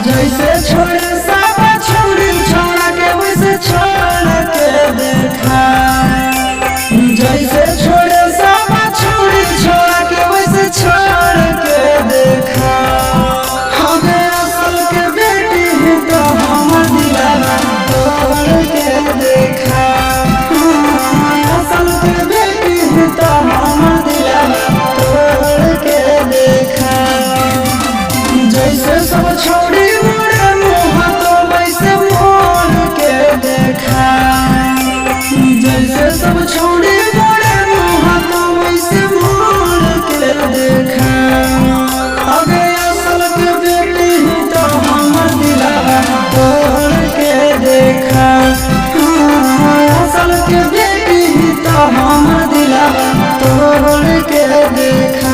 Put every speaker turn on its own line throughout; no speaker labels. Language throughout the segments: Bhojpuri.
जैसे छोड़े सब छोड़ी छोड़ा के वैसे छोड़ के देखा। जैसे छोड़े सब छोड़ी छोड़ा के वैसे छोड़ के देखा। हमें असल के बेटी है तो हम दिलाना तोड़ के देखा। असल के बेटी है तो हम दिलाना तोड़ के देखा। जैसे सब छोड़ी मुड़े मुँह तो वैसे मोड़ के देखा। जैसे सब छोड़ी मुड़े मुँह तो वैसे मोड़ के देखा। अगर असल के बेटी ही तो हम दिलावा तोड़ के देखा। असल के बेटी ही तो हम दिलावा तोड़ के देखा।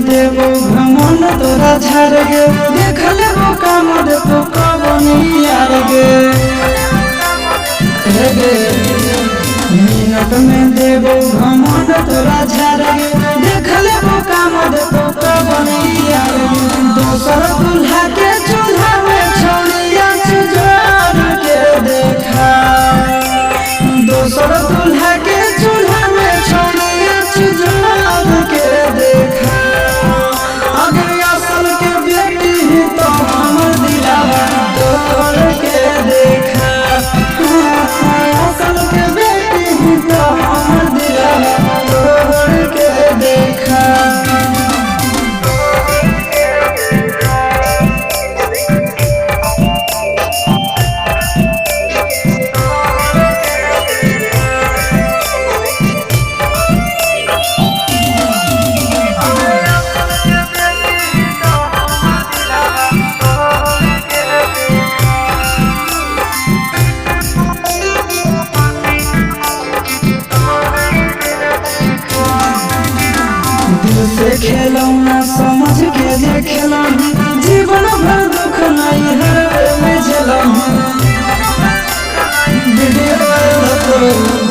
देवो भ्रमण तोरा झाड़ गे देख लेबो काम दे तो कबनी यार गे। मिनट में देवो भ्रमण तोरा झाड़ गे देख लेबो काम दे तो कबनी यार गे। दोसर दूल्हा के चूल्हा में छोड़िया जोड़ के देखा। दोसर दूल्हा के चूल्हा में छोड़िया जोड़ के देखा। अगर असल के बेटी ही तो हम दिलावा तोड़ के देखा। असल के बेटी ही तो हम दिलावा तोड़ के देखा। से खेलौना समझ के जे खेलौना जीवन भर दुख नहीं है में झेलौना।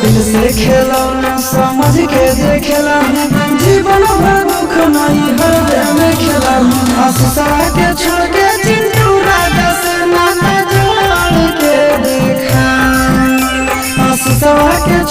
दिल से खेलौना समझ के जे खेलौना जीवन भर दुख नहीं है में खेलौना। आशीषा के छोड़ के चिंटू राजा से नाता जोड़ के देखा। आशीषा के